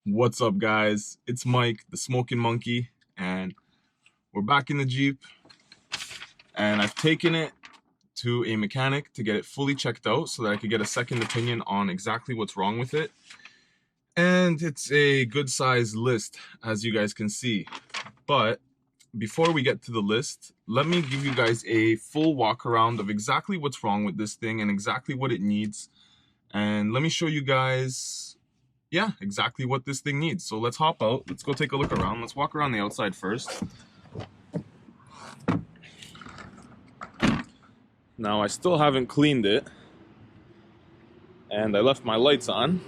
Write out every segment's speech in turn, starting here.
What's up, guys? It's Mike, the Smokin Monkey, and we're back in the Jeep. And I've taken it to a mechanic to get it fully checked out so that I could get a second opinion on exactly what's wrong with it. And it's a good sized list, as you guys can see. But before we get to the list, let me give you guys a full walk around of exactly what's wrong with this thing and exactly what it needs. And let me show you guys, yeah, exactly what this thing needs. So let's hop out. Let's go take a look around. Let's walk around the outside first. Now, I still haven't cleaned it, and I left my lights on.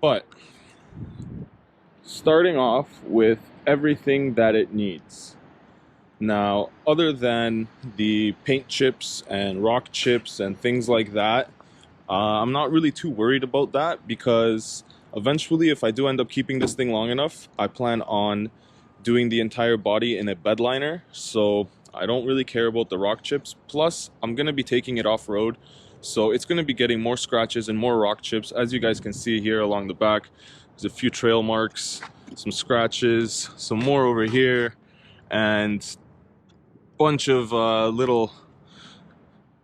But starting off with everything that it needs. Now, other than the paint chips and rock chips and things like that, I'm not really too worried about that, because eventually, if I do end up keeping this thing long enough, I plan on doing the entire body in a bed liner, so I don't really care about the rock chips. Plus, I'm going to be taking it off-road, so it's going to be getting more scratches and more rock chips. As you guys can see here along the back, there's a few trail marks, some scratches, some more over here, and bunch of little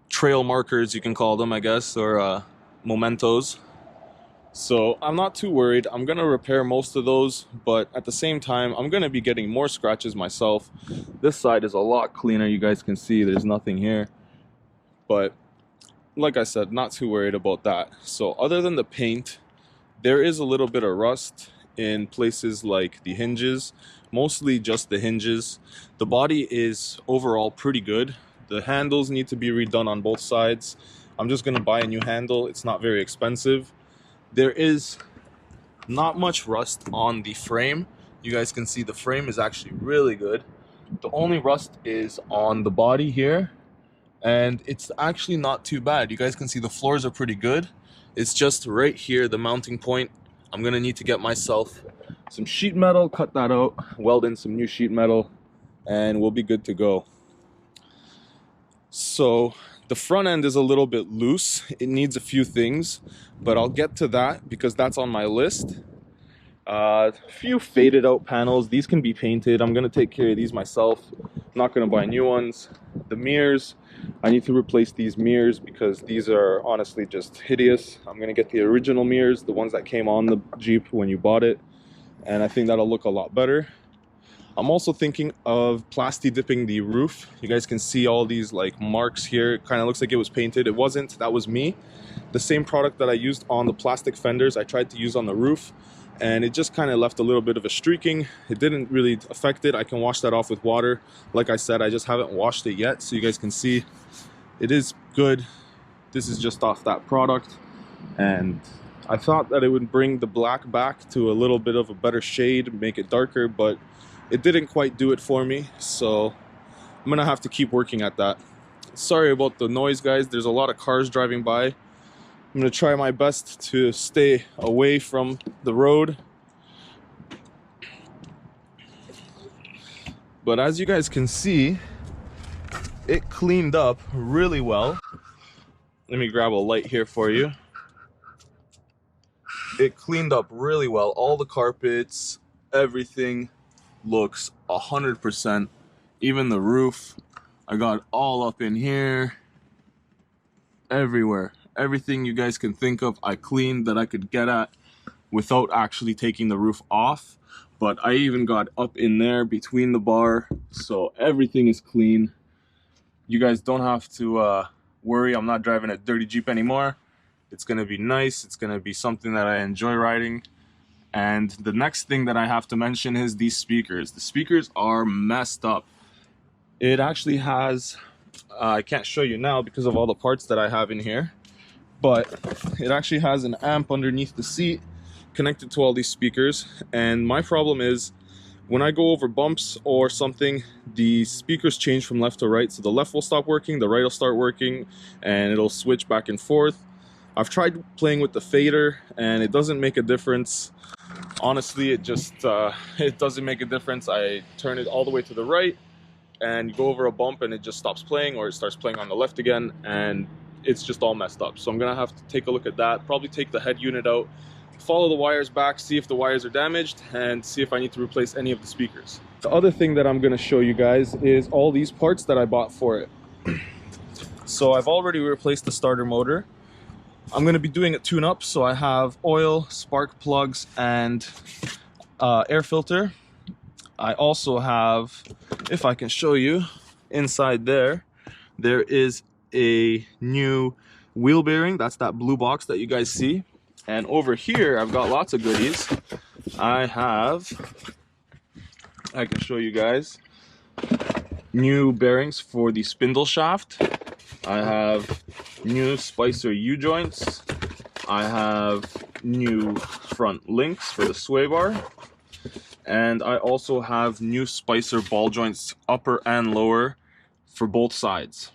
trail markers, you can call them, I guess, or mementos. So I'm not too worried. I'm gonna repair most of those, but at the same time, I'm gonna be getting more scratches myself. This side is a lot cleaner. You guys can see there's nothing here, but like I said, not too worried about that. So other than the paint, there is a little bit of rust in places like the hinges, mostly just the hinges. The body is overall pretty good. The handles need to be redone on both sides. I'm just gonna buy a new handle. It's not very expensive. There is not much rust on the frame. You guys can see the frame is actually really good. The only rust is on the body here, and it's actually not too bad. You guys can see the floors are pretty good. It's just right here, the mounting point. I'm gonna need to get myself some sheet metal, cut that out, weld in some new sheet metal, and we'll be good to go. So the front end is a little bit loose. It needs a few things, but I'll get to that because that's on my list. A few faded out panels. These can be painted. I'm going to take care of these myself. I'm not going to buy new ones. The mirrors, I need to replace these mirrors because these are honestly just hideous. I'm going to get the original mirrors, the ones that came on the Jeep when you bought it, and I think that'll look a lot better. I'm also thinking of plasti dipping the roof. You guys can see all these like marks here. It kind of looks like it was painted. It wasn't. That was me. The same product that I used on the plastic fenders, I tried to use on the roof, and it just kind of left a little bit of a streaking. It didn't really affect it. I can wash that off with water. Like I said, I just haven't washed it yet, so you guys can see it is good. This is just off that product, and I thought that it would bring the black back to a little bit of a better shade, make it darker, but it didn't quite do it for me, so I'm gonna have to keep working at that. Sorry about the noise, guys. There's a lot of cars driving by. I'm gonna try my best to stay away from the road. But as you guys can see, it cleaned up really well. Let me grab a light here for you. It cleaned up really well. All the carpets, everything looks 100%. Even the roof, I got all up in here, everywhere. Everything you guys can think of, I cleaned that I could get at without actually taking the roof off. But I even got up in there between the bar, so everything is clean. You guys don't have to worry. I'm not driving a dirty Jeep anymore. It's gonna be nice. It's gonna be something that I enjoy riding. And the next thing that I have to mention is these speakers. The speakers are messed up. It actually has, I can't show you now because of all the parts that I have in here, but it actually has an amp underneath the seat connected to all these speakers. And my problem is when I go over bumps or something, the speakers change from left to right. So the left will stop working, the right will start working, and it'll switch back and forth. I've tried playing with the fader and it doesn't make a difference. Honestly, it just it doesn't make a difference. I turn it all the way to the right and go over a bump and it just stops playing, or it starts playing on the left again, and it's just all messed up. So I'm gonna have to take a look at that, probably take the head unit out, follow the wires back, see if the wires are damaged, and see if I need to replace any of the speakers. The other thing that I'm gonna show you guys is all these parts that I bought for it. So I've already replaced the starter motor. I'm gonna be doing a tune-up, so I have oil, spark plugs, and air filter. I also have, if I can show you, inside there is a new wheel bearing. That's that blue box that you guys see. And over here, I've got lots of goodies. I can show you guys, new bearings for the spindle shaft. I have new Spicer U-joints. I have new front links for the sway bar. And I also have new Spicer ball joints, upper and lower, for both sides.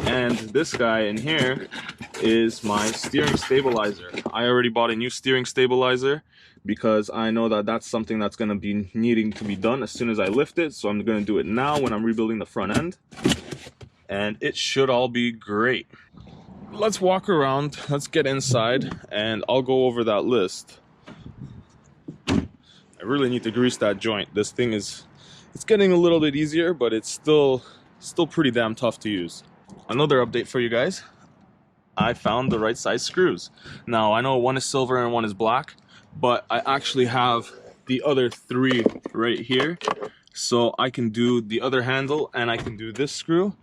And this guy in here is my steering stabilizer. I already bought a new steering stabilizer because I know that that's something that's going to be needing to be done as soon as I lift it. So I'm going to do it now when I'm rebuilding the front end. And it should all be great. Let's walk around, let's get inside, and I'll go over that list. I really need to grease that joint. This thing it's getting a little bit easier, but it's still pretty damn tough to use. Another update for you guys. I found the right size screws. Now, I know one is silver and one is black, but I actually have the other three right here. So I can do the other handle and I can do this screw.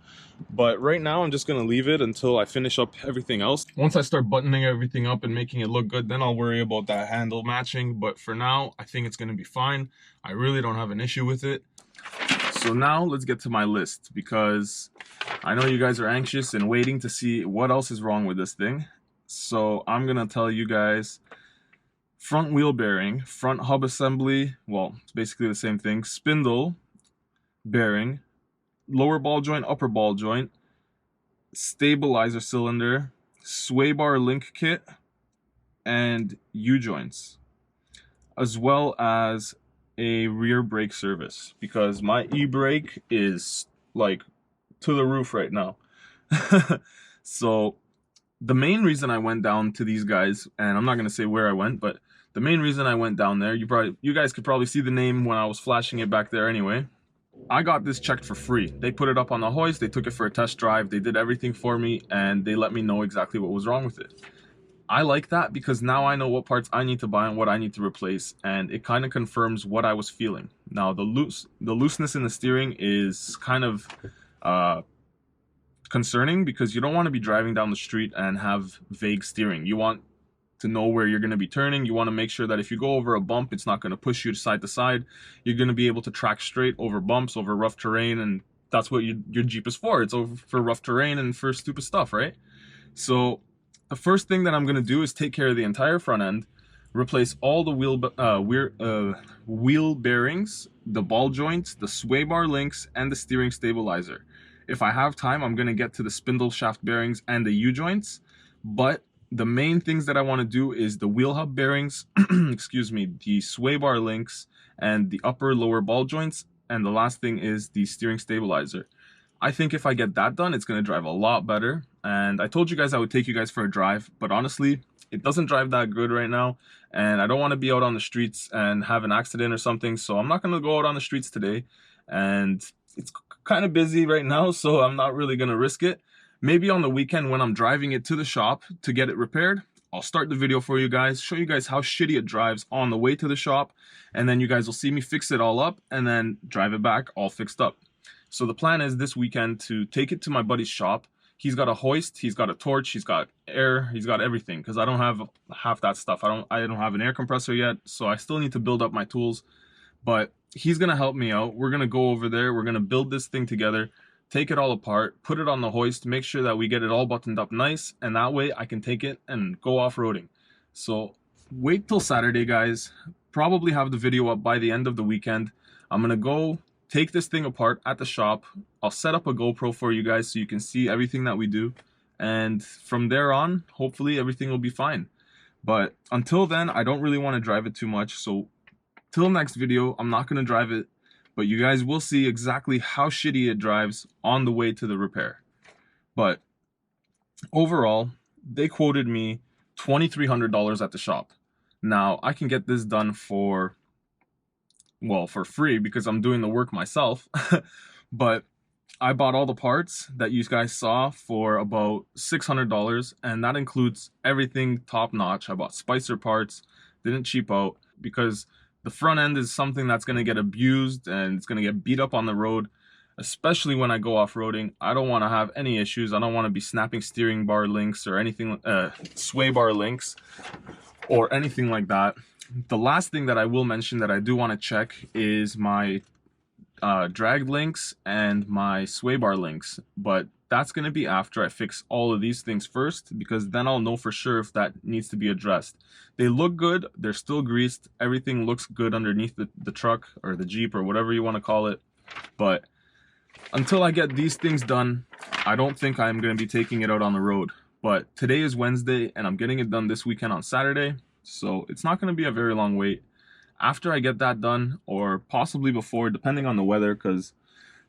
But right now I'm just gonna leave it until I finish up everything else. Once I start buttoning everything up and making it look good, then I'll worry about that handle matching. But for now, I think it's gonna be fine. I really don't have an issue with it. So now let's get to my list, because I know you guys are anxious and waiting to see what else is wrong with this thing. So I'm gonna tell you guys: front wheel bearing, front hub assembly, well, it's basically the same thing, spindle bearing, lower ball joint, upper ball joint, stabilizer cylinder, sway bar link kit, and U-joints, as well as a rear brake service, because my e-brake is like to the roof right now. So the main reason I went down to these guys, and I'm not going to say where I went, but the main reason I went down there, you guys could probably see the name when I was flashing it back there anyway. I got this checked for free. They put it up on the hoist, they took it for a test drive, they did everything for me, and they let me know exactly what was wrong with it. I like that because now I know what parts I need to buy and what I need to replace, and it kind of confirms what I was feeling. Now, the looseness in the steering is kind of concerning, because you don't want to be driving down the street and have vague steering. You want to know where you're going to be turning. You want to make sure that if you go over a bump, it's not going to push you side to side. You're going to be able to track straight over bumps, over rough terrain, and that's what your Jeep is for. It's over for rough terrain and for stupid stuff, right? So the first thing that I'm going to do is take care of the entire front end, replace all the wheel bearings, the ball joints, the sway bar links, and the steering stabilizer. If I have time, I'm going to get to the spindle shaft bearings and the U-joints, but the main things that I want to do is the wheel hub bearings, excuse me, the sway bar links, and the upper lower ball joints, and the last thing is the steering stabilizer. I think if I get that done, it's going to drive a lot better. And I told you guys I would take you guys for a drive, but honestly, it doesn't drive that good right now, and I don't want to be out on the streets and have an accident or something, so I'm not going to go out on the streets today. And it's kind of busy right now, so I'm not really going to risk it. Maybe on the weekend when I'm driving it to the shop to get it repaired, I'll start the video for you guys, show you guys how shitty it drives on the way to the shop, and then you guys will see me fix it all up and then drive it back all fixed up. So the plan is this weekend to take it to my buddy's shop. He's got a hoist, he's got a torch, he's got air, he's got everything, because I don't have half that stuff. I don't have an air compressor yet, so I still need to build up my tools. But he's gonna help me out. We're gonna go over there, we're gonna build this thing together, take it all apart, put it on the hoist, make sure that we get it all buttoned up nice, and that way I can take it and go off-roading. So wait till Saturday, guys. Probably have the video up by the end of the weekend. I'm gonna go take this thing apart at the shop. I'll set up a GoPro for you guys so you can see everything that we do, and from there on, hopefully everything will be fine. But until then, I don't really want to drive it too much, so till next video, I'm not going to drive it, but you guys will see exactly how shitty it drives on the way to the repair. But Overall, they quoted me $2,300 at the shop. Now, I can get this done for, well, for free because I'm doing the work myself. But I bought all the parts that you guys saw for about $600, and that includes everything top notch. I bought Spicer parts, didn't cheap out, because the front end is something that's going to get abused and it's going to get beat up on the road, especially when I go off-roading. I don't want to have any issues. I don't want to be snapping steering bar links or anything, sway bar links or anything like that. The last thing that I will mention that I do want to check is my drag links and my sway bar links, but that's going to be after I fix all of these things first, because then I'll know for sure if that needs to be addressed. They look good, they're still greased, everything looks good underneath the truck or the Jeep or whatever you want to call it, but until I get these things done, I don't think I'm going to be taking it out on the road. But today is Wednesday and I'm getting it done this weekend on Saturday, so it's not going to be a very long wait. After I get that done, or possibly before, depending on the weather, because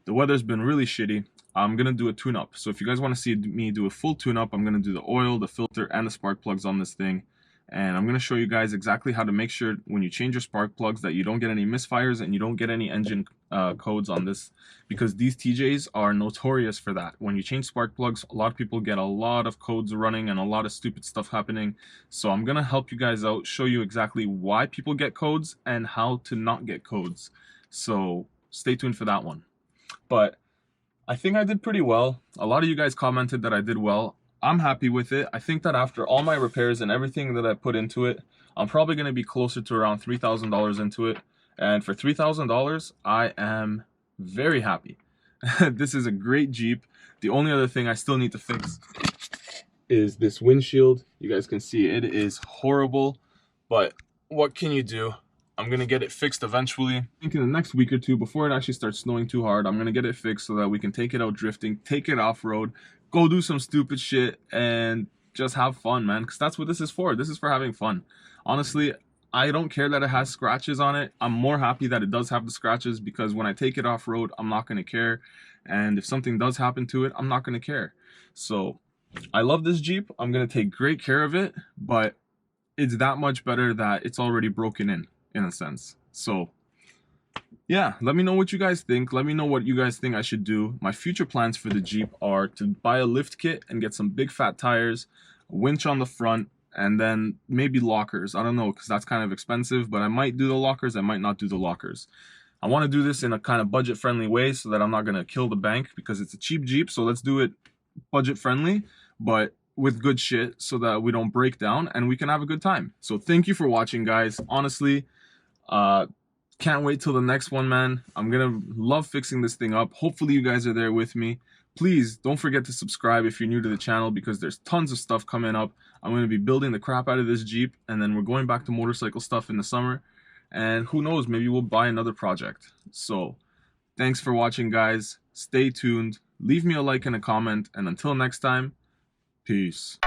the weather's been really shitty, I'm going to do a tune-up. So if you guys want to see me do a full tune-up, I'm going to do the oil, the filter, and the spark plugs on this thing. And I'm going to show you guys exactly how to make sure when you change your spark plugs that you don't get any misfires and you don't get any engine codes on this, because these TJs are notorious for that. When you change spark plugs, a lot of people get a lot of codes running and a lot of stupid stuff happening. So I'm going to help you guys out, show you exactly why people get codes and how to not get codes. So stay tuned for that one. But I think I did pretty well. A lot of you guys commented that I did well. I'm happy with it. I think that after all my repairs and everything that I put into it, I'm probably going to be closer to around $3,000 into it. And for $3,000, I am very happy. This is a great Jeep. The only other thing I still need to fix is this windshield. You guys can see it is horrible, but what can you do? I'm going to get it fixed eventually. I think in the next week or two, before it actually starts snowing too hard, I'm going to get it fixed so that we can take it out drifting, take it off-road, go do some stupid shit, and just have fun, man. Because that's what this is for. This is for having fun. Honestly, I don't care that it has scratches on it. I'm more happy that it does have the scratches, because when I take it off-road, I'm not going to care. And if something does happen to it, I'm not going to care. So I love this Jeep. I'm going to take great care of it, but it's that much better that it's already broken in a sense. So yeah, let me know what you guys think. Let me know what you guys think I should do. My future plans for the Jeep are to buy a lift kit and get some big fat tires, a winch on the front, and then maybe lockers. I don't know, because that's kind of expensive, but I might do the lockers, I might not do the lockers. I want to do this in a kind of budget friendly way so that I'm not going to kill the bank, because it's a cheap Jeep. So let's do it budget friendly, but with good shit so that we don't break down and we can have a good time. So thank you for watching, guys. Honestly, can't wait till the next one, man. I'm gonna love fixing this thing up. Hopefully you guys are there with me. Please don't forget to subscribe if you're new to the channel, because there's tons of stuff coming up. I'm gonna be building the crap out of this Jeep, and then we're going back to motorcycle stuff in the summer, and who knows, maybe we'll buy another project. So thanks for watching, guys. Stay tuned, leave me a like and a comment, and until next time, peace.